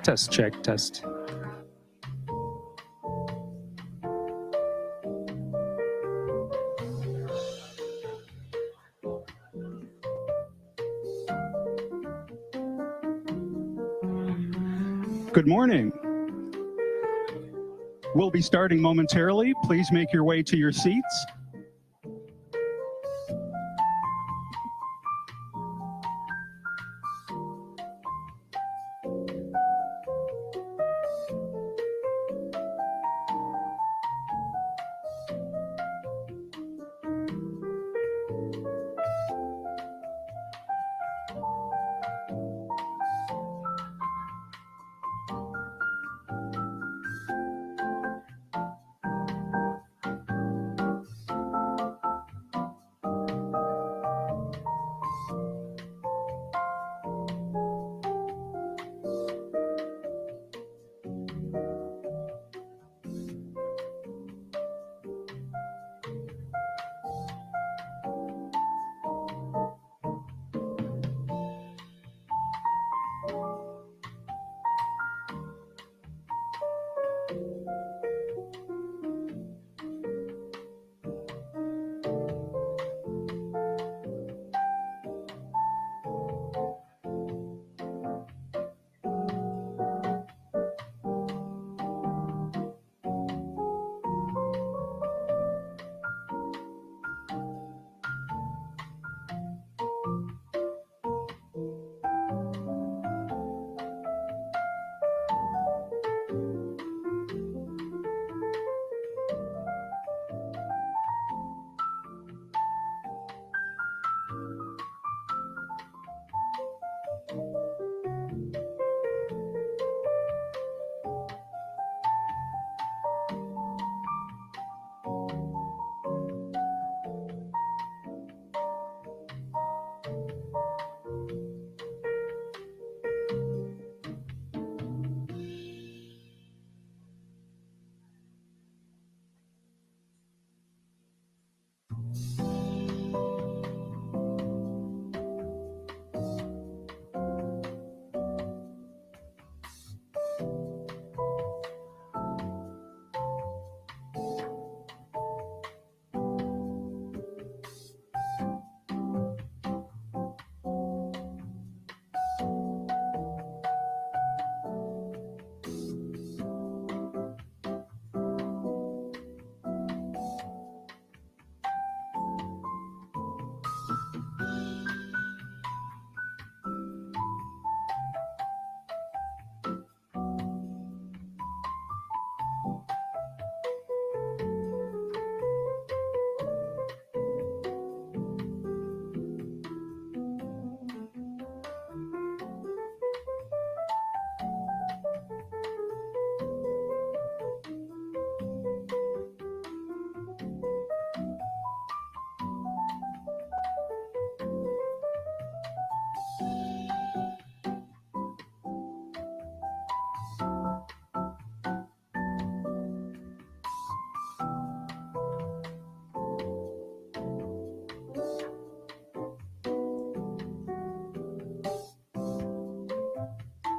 Test, check, test. Good morning. We'll be starting momentarily. Please make your way to your seats.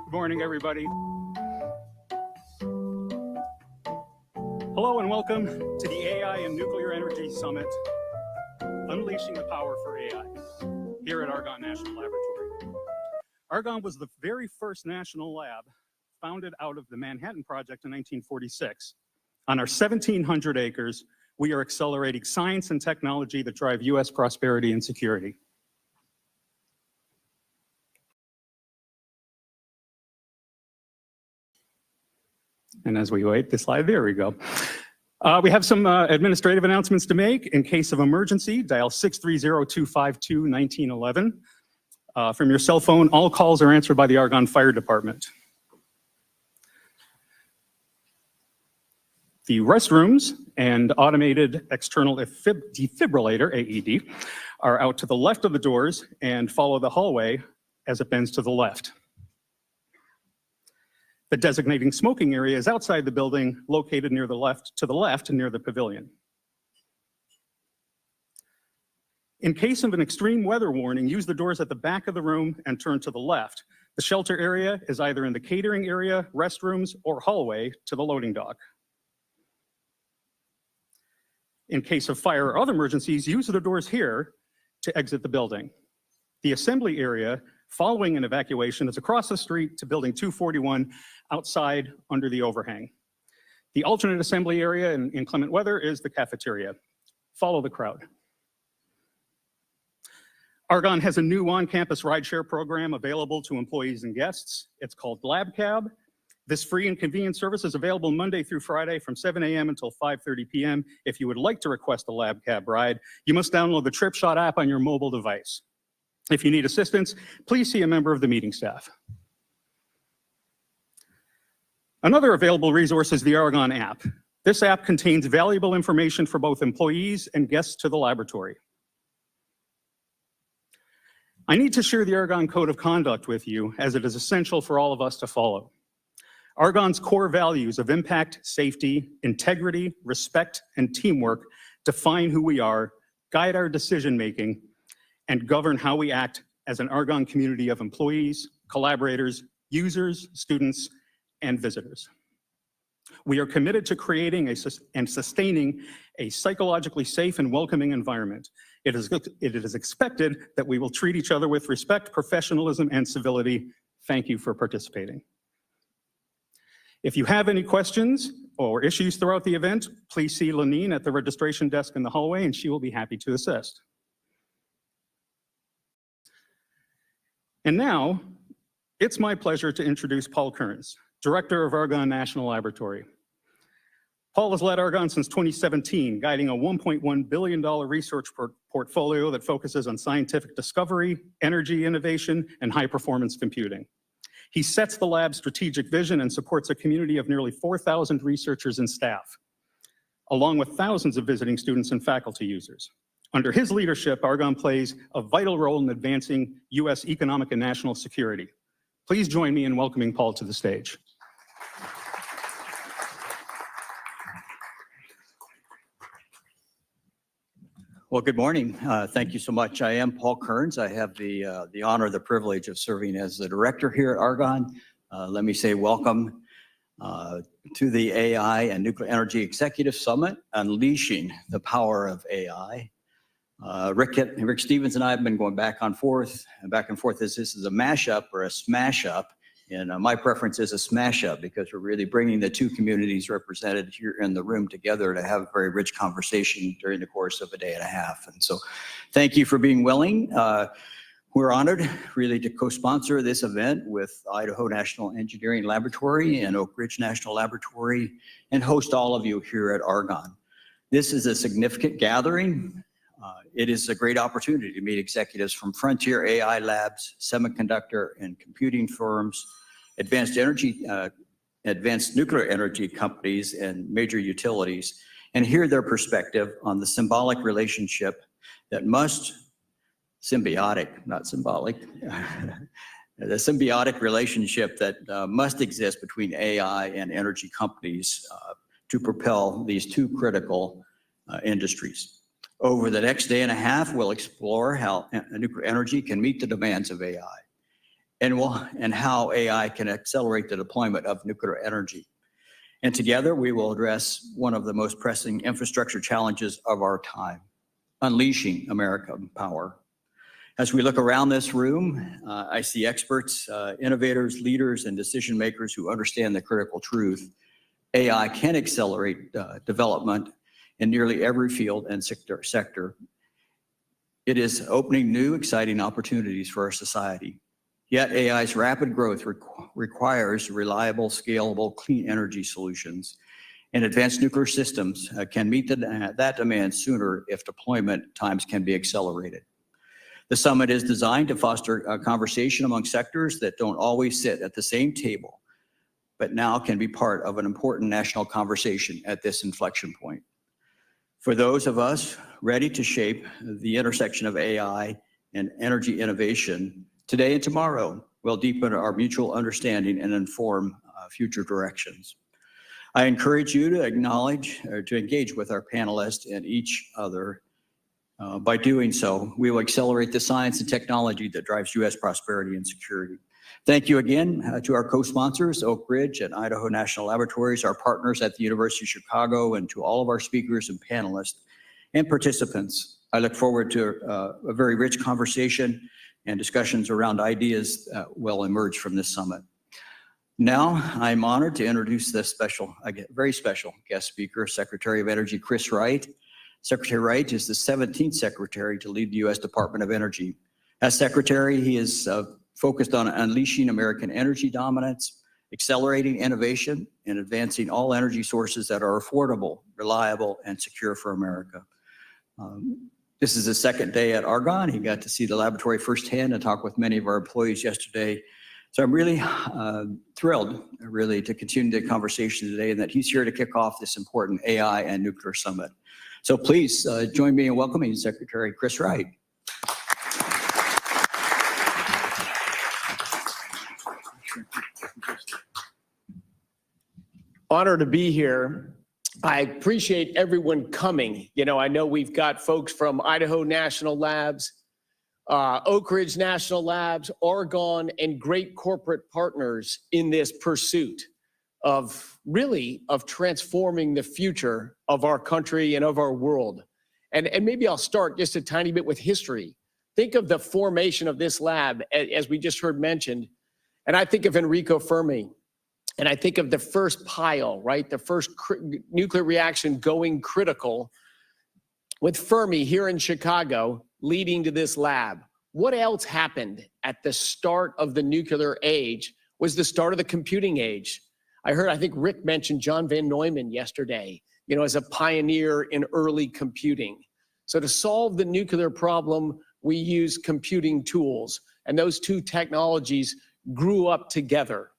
Good morning, everybody. Hello and welcome to the AI and Nuclear Energy Summit, Unleashing the Power for AI, here at Argonne National Laboratory. Argonne was the very first national lab founded out of the Manhattan Project in 1946. On our 1,700 acres, we are accelerating science and technology that drive U.S. prosperity and security. And as we wait, the slide, there we go. We have some administrative announcements to make. In case of emergency, dial 630-252-1911. From your cell phone, all calls are answered by the Argonne Fire Department. The restrooms and automated external defibrillator, AED, are out to the left of the doors and follow the hallway as it bends to the left. The designating smoking area is outside the building, located near the left, to the left, near the pavilion. In case of an extreme weather warning, use the doors at the back of the room and turn to the left. The shelter area is either in the catering area, restrooms, or hallway to the loading dock. In case of fire or other emergencies, use the doors here to exit the building. The assembly area following an evacuation is across the street to building 241 outside under the overhang. The alternate assembly area in inclement weather is the cafeteria. Follow the crowd. Argonne has a new on-campus rideshare program available to employees and guests. It's called LabCab. This free and convenient service is available Monday through Friday from 7 a.m. until 5:30 p.m. If you would like to request a LabCab ride, you must download the TripShot app on your mobile device. If you need assistance, please see a member of the meeting staff. Another available resource is the Argonne app. This app contains valuable information for both employees and guests to the laboratory. I need to share the Argonne Code of Conduct with you, as it is essential for all of us to follow. Argonne's core values of impact, safety, integrity, respect, and teamwork define who we are, guide our decision-making, and govern how we act as an Argonne community of employees, collaborators, users, students, and visitors. We are committed to creating and sustaining a psychologically safe and welcoming environment. It is expected that we will treat each other with respect, professionalism, and civility. Thank you for participating. If you have any questions or issues throughout the event, please see Lenine at the registration desk in the hallway, and she will be happy to assist. And now, it's my pleasure to introduce Paul Kearns, Director of Argonne National Laboratory. Paul has led Argonne since 2017, guiding a $1.1 billion research portfolio that focuses on scientific discovery, energy innovation, and high-performance computing. He sets the lab's strategic vision and supports a community of nearly 4,000 researchers and staff, along with thousands of visiting students and faculty users. Under his leadership, Argonne plays a vital role in advancing U.S. economic and national security. Please join me in welcoming Paul to the stage. Well, good morning. Thank you so much. I am Paul Kearns. I have the honor, the privilege of serving as the director here at Argonne. Let me say welcome to the AI and Nuclear Energy Executive Summit, Unleashing the Power of AI. Rick Stevens and I have been going back and forth as this is a mashup or a smash up. And my preference is a smash up because we're really bringing the two communities represented here in the room together to have a very rich conversation during the course of a day and a half. And so thank you for being willing. We're honored really to co-sponsor this event with Idaho National Engineering Laboratory and Oak Ridge National Laboratory and host all of you here at Argonne. This is a significant gathering. It is a great opportunity to meet executives from frontier AI labs, semiconductor and computing firms, advanced nuclear energy companies, and major utilities, and hear their perspective on the symbolic relationship that symbiotic, not symbolic, the symbiotic relationship that must exist between AI and energy companies to propel these two critical industries. Over the next day and a half, we'll explore how nuclear energy can meet the demands of AI and how AI can accelerate the deployment of nuclear energy. And together, we will address one of the most pressing infrastructure challenges of our time, unleashing American power. As we look around this room, I see experts, innovators, leaders, and decision makers who understand the critical truth. AI can accelerate development in nearly every field and sector. It is opening new, exciting opportunities for our society. Yet AI's rapid growth requires reliable, scalable, clean energy solutions, and advanced nuclear systems can meet that demand sooner if deployment times can be accelerated. The summit is designed to foster a conversation among sectors that don't always sit at the same table, but now can be part of an important national conversation at this inflection point. For those of us ready to shape the intersection of AI and energy innovation, today and tomorrow will deepen our mutual understanding and inform future directions. I encourage you to engage with our panelists and each other. By doing so, we will accelerate the science and technology that drives U.S. prosperity and security. Thank you again to our co-sponsors, Oak Ridge and Idaho National Laboratories, our partners at the University of Chicago, and to all of our speakers and panelists and participants. I look forward to a very rich conversation and discussions around ideas that will emerge from this summit. Now, I'm honored to introduce this very special guest speaker, Secretary of Energy Chris Wright. Secretary Wright is the 17th Secretary to lead the U.S. Department of Energy. As Secretary, he is focused on unleashing American energy dominance, accelerating innovation, and advancing all energy sources that are affordable, reliable, and secure for America. This is his second day at Argonne. He got to see the laboratory firsthand and talk with many of our employees yesterday. So I'm really thrilled, really, to continue the conversation today and that he's here to kick off this important AI and nuclear summit. So please join me in welcoming Secretary Chris Wright. Honor to be here. I appreciate everyone coming. You know, I know we've got folks from Idaho National Labs, Oak Ridge National Labs, Argonne, and great corporate partners in this pursuit of transforming the future of our country and of our world. And maybe I'll start just a tiny bit with history. Think of the formation of this lab, as we just heard mentioned, and I think of Enrico Fermi. And I think of the first pile, right? The first nuclear reaction going critical with Fermi here in Chicago leading to this lab. What else happened at the start of the nuclear age was the start of the computing age. I think Rick mentioned John von Neumann yesterday, you know, as a pioneer in early computing. So to solve the nuclear problem, we use computing tools, and those two technologies grew up together.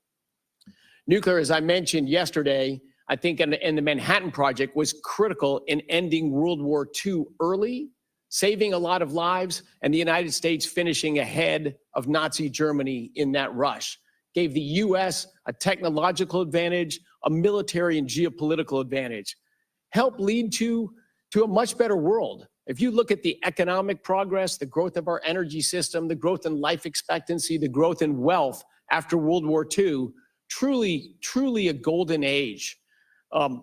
Nuclear, as I mentioned yesterday, I think in the Manhattan Project was critical in ending World War II early, saving a lot of lives, and the United States finishing ahead of Nazi Germany in that rush. Gave the US a technological advantage, a military and geopolitical advantage. Helped lead to a much better world. If you look at the economic progress, the growth of our energy system, the growth in life expectancy, the growth in wealth after World War II, truly a golden age. And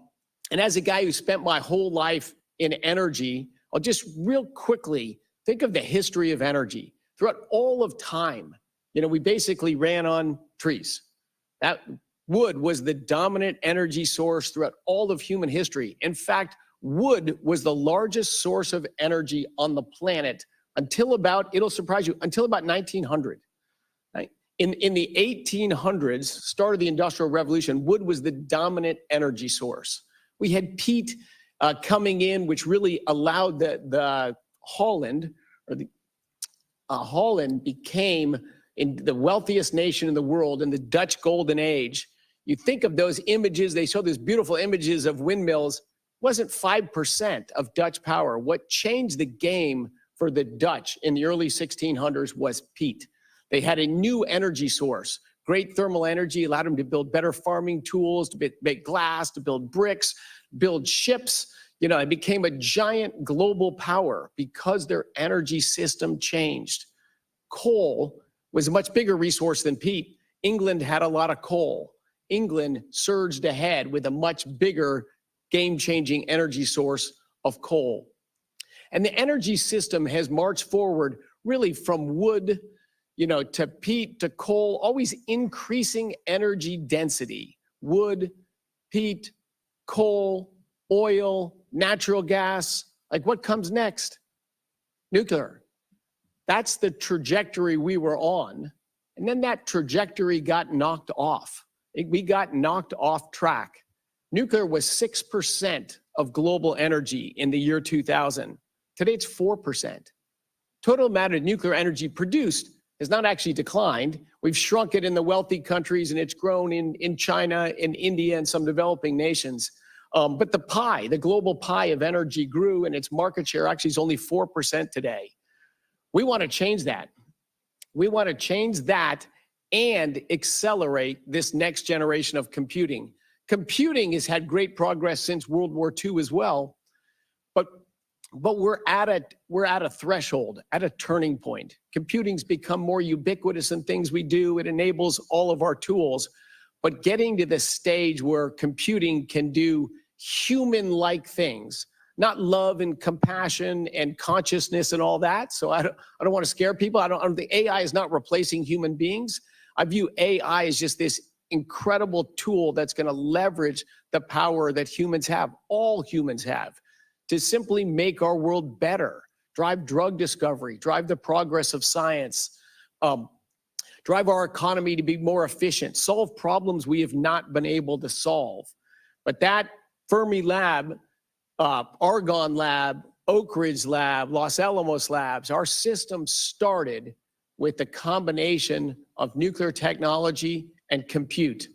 as a guy who spent my whole life in energy, I'll just real quickly think of the history of energy. Throughout all of time, you know, we basically ran on trees. That wood was the dominant energy source throughout all of human history. In fact, wood was the largest source of energy on the planet until about, it'll surprise you, until about 1900. In the 1800s, start of the Industrial Revolution, wood was the dominant energy source. We had peat coming in, which really allowed the Holland, Holland became the wealthiest nation in the world in the Dutch Golden Age. You think of those images, they show those beautiful images of windmills, wasn't 5% of Dutch power. What changed the game for the Dutch in the early 1600s was peat. They had a new energy source. Great thermal energy allowed them to build better farming tools, to make glass, to build bricks, build ships. You know, it became a giant global power because their energy system changed. Coal was a much bigger resource than peat. England had a lot of coal. England surged ahead with a much bigger game-changing energy source of coal. And the energy system has marched forward really from wood, you know, to peat, to coal, always increasing energy density. Wood, peat, coal, oil, natural gas. Like, what comes next? Nuclear. That's the trajectory we were on. And then that trajectory got knocked off. We got knocked off track. Nuclear was 6% of global energy in the year 2000. Today it's 4%. Total amount of nuclear energy produced has not actually declined. We've shrunk it in the wealthy countries, and it's grown in China, in India, and some developing nations. But the pie, the global pie of energy grew, and its market share actually is only 4% today. We want to change that. We want to change that and accelerate this next generation of computing. Computing has had great progress since World War II as well, but But we're at a threshold, at a turning point. Computing's become more ubiquitous in things we do. It enables all of our tools. But getting to the stage where computing can do human-like things, not love and compassion and consciousness and all that. So I don't want to scare people. The AI is not replacing human beings. I view AI as just this incredible tool that's going to leverage the power that humans have, all humans have, to simply make our world better, drive drug discovery, drive the progress of science, drive our economy to be more efficient, solve problems we have not been able to solve. But that Fermi lab, Argonne lab, Oak Ridge lab, Los Alamos labs, our system started with the combination of nuclear technology and compute.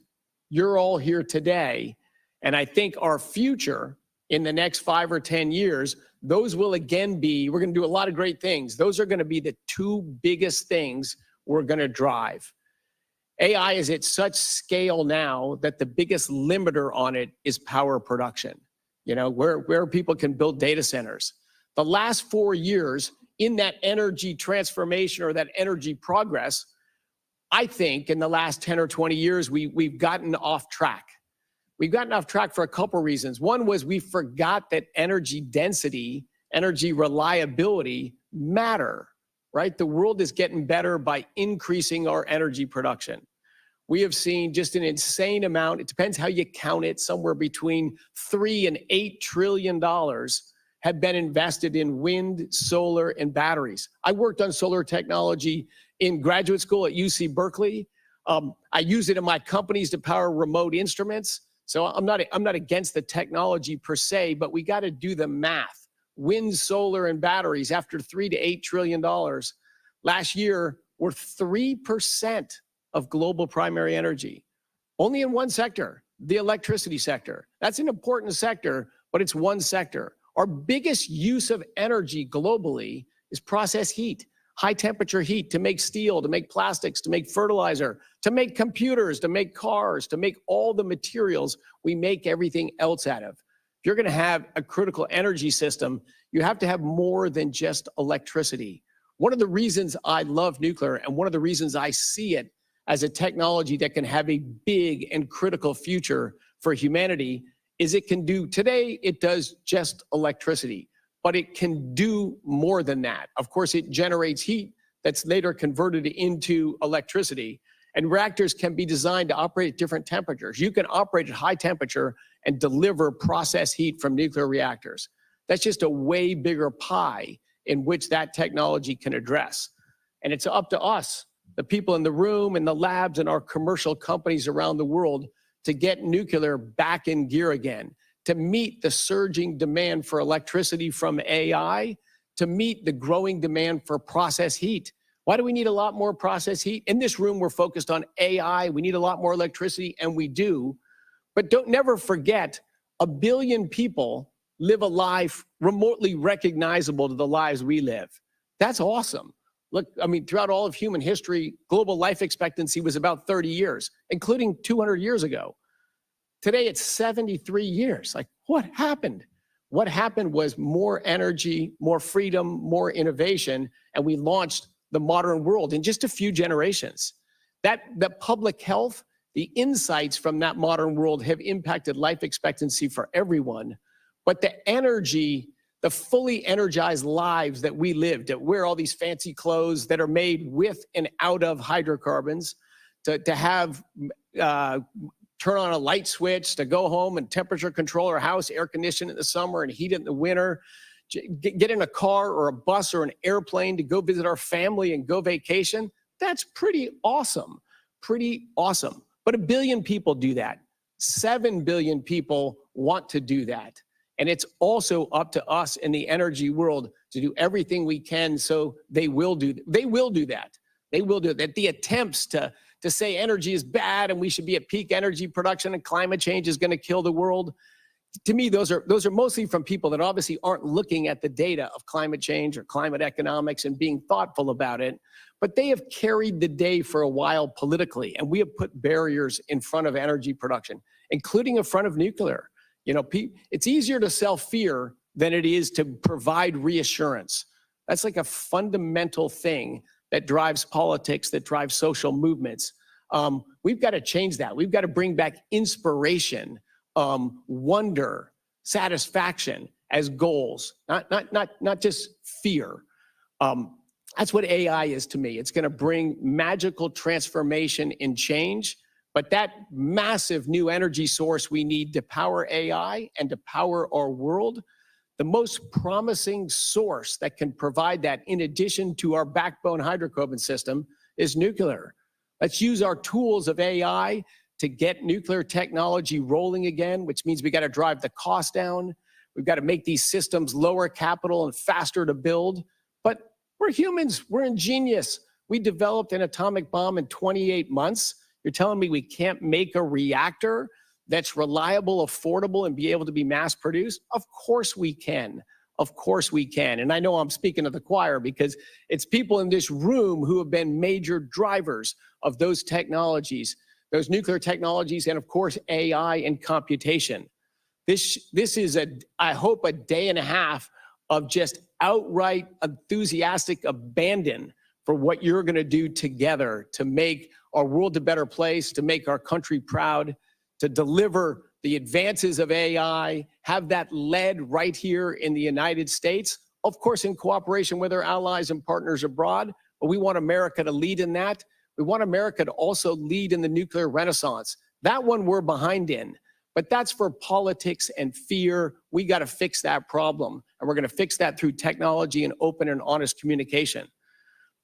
You're all here today, and I think our future in the next 5 or 10 years, those will again be, we're going to do a lot of great things. Those are going to be the two biggest things we're going to drive. AI is at such scale now that the biggest limiter on it is power production. You know, where people can build data centers. The last 4 years in that energy transformation or that energy progress, I think in the last 10 or 20 years, we've gotten off track. We've gotten off track for a couple reasons. One was we forgot that energy density, energy reliability matter, right? The world is getting better by increasing our energy production. We have seen just an insane amount, it depends how you count it, somewhere between $3 and $8 trillion have been invested in wind, solar, and batteries. I worked on solar technology in graduate school at UC Berkeley. I use it in my companies to power remote instruments. So I'm not against the technology per se, but we got to do the math. Wind, solar, and batteries after $3 to $8 trillion last year were 3% of global primary energy, only in one sector, the electricity sector. That's an important sector, but it's one sector. Our biggest use of energy globally is process heat, high temperature heat to make steel, to make plastics, to make fertilizer, to make computers, to make cars, to make all the materials we make everything else out of. If you're going to have a critical energy system, you have to have more than just electricity. One of the reasons I love nuclear and one of the reasons I see it as a technology that can have a big and critical future for humanity is it can do, today it does just electricity, but it can do more than that. Of course, it generates heat that's later converted into electricity, and reactors can be designed to operate at different temperatures. You can operate at high temperature and deliver process heat from nuclear reactors. That's just a way bigger pie in which that technology can address. And it's up to us, the people in the room and the labs and our commercial companies around the world, to get nuclear back in gear again, to meet the surging demand for electricity from AI, to meet the growing demand for process heat. Why do we need a lot more process heat? In this room, we're focused on AI. We need a lot more electricity, and we do. But don't never forget, 1 billion people live a life remotely recognizable to the lives we live. That's awesome. Look, I mean, throughout all of human history, global life expectancy was about 30 years, including 200 years ago. Today, it's 73 years. Like, what happened? What happened was more energy, more freedom, more innovation, and we launched the modern world in just a few generations. That public health, the insights from that modern world have impacted life expectancy for everyone. But the energy, the fully energized lives that we lived, that wear all these fancy clothes that are made with and out of hydrocarbons, to have turn on a light switch, to go home and temperature control our house, air condition in the summer and heat it in the winter, get in a car or a bus or an airplane to go visit our family and go vacation. That's pretty awesome, pretty awesome. But 1 billion people do that. 7 billion people want to do that. And it's also up to us in the energy world to do everything we can so they will do that. They will do that. They will do that. The attempts to say energy is bad and we should be at peak energy production and climate change is going to kill the world, to me, those are mostly from people that obviously aren't looking at the data of climate change or climate economics and being thoughtful about it. But they have carried the day for a while politically, and we have put barriers in front of energy production, including in front of nuclear. You know, it's easier to sell fear than it is to provide reassurance. That's like a fundamental thing that drives politics, that drives social movements. We've got to change that. We've got to bring back inspiration, wonder, satisfaction as goals, not just fear. That's what AI is to me. It's going to bring magical transformation and change, but that massive new energy source we need to power AI and to power our world, the most promising source that can provide that in addition to our backbone hydrocarbon system is nuclear. Let's use our tools of AI to get nuclear technology rolling again, which means we got to drive the cost down. We've got to make these systems lower capital and faster to build. But we're humans, we're ingenious. We developed an atomic bomb in 28 months. You're telling me we can't make a reactor that's reliable, affordable, and be able to be mass produced? Of course we can. Of course we can. And I know I'm speaking to the choir because it's people in this room who have been major drivers of those technologies, those nuclear technologies, and of course, AI and computation. This is, I hope, a day and a half of just outright enthusiastic abandon for what you're going to do together to make our world a better place, to make our country proud, to deliver the advances of AI, have that led right here in the United States, of course, in cooperation with our allies and partners abroad, but we want America to lead in that. We want America to also lead in the nuclear renaissance. That one we're behind in, but that's for politics and fear. We got to fix that problem, and we're going to fix that through technology and open and honest communication.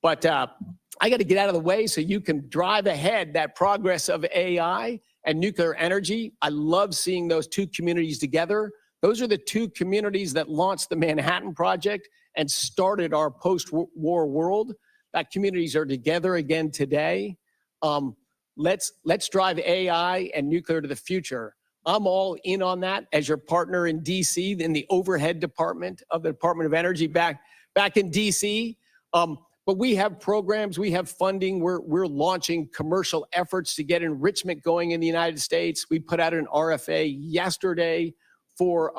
But I got to get out of the way so you can drive ahead that progress of AI and nuclear energy. I love seeing those two communities together. Those are the two communities that launched the Manhattan Project and started our post-war world. That communities are together again today. Let's drive AI and nuclear to the future. I'm all in on that as your partner in DC, in the overhead department of the Department of Energy back in DC. But we have programs, we have funding. We're launching commercial efforts to get enrichment going in the United States. We put out an RFA yesterday for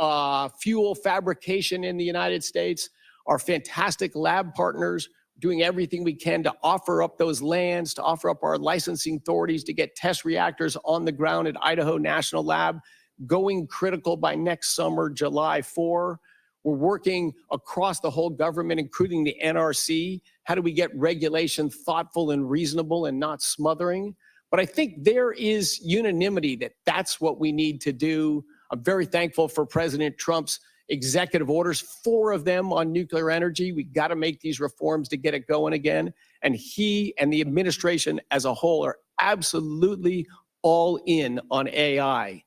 fuel fabrication in the United States. Our fantastic lab partners doing everything we can to offer up those lands, to offer up our licensing authorities to get test reactors on the ground at Idaho National Lab, going critical by next summer, July 4. We're working across the whole government, including the NRC. How do we get regulation thoughtful and reasonable and not smothering? But I think there is unanimity that that's what we need to do. I'm very thankful for President Trump's executive orders, 4 of them on nuclear energy. We got to make these reforms to get it going again. And he and the administration as a whole are absolutely all in on AI.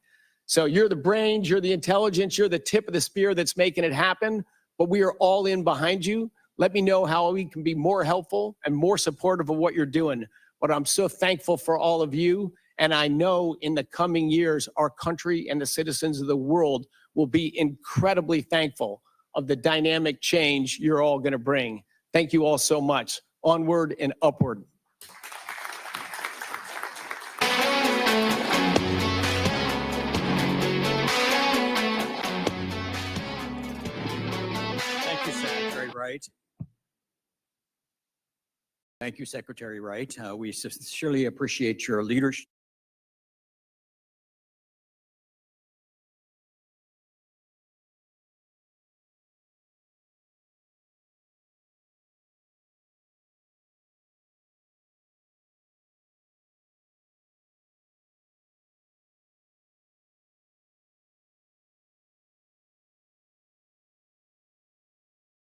So you're the brains, you're the intelligence, you're the tip of the spear that's making it happen, but we are all in behind you. Let me know how we can be more helpful and more supportive of what you're doing. But I'm so thankful for all of you. And I know in the coming years, our country and the citizens of the world will be incredibly thankful of the dynamic change you're all going to bring. Thank you all so much. Onward and upward. Thank you, Secretary Wright. Thank you, Secretary Wright. We sincerely appreciate your leadership.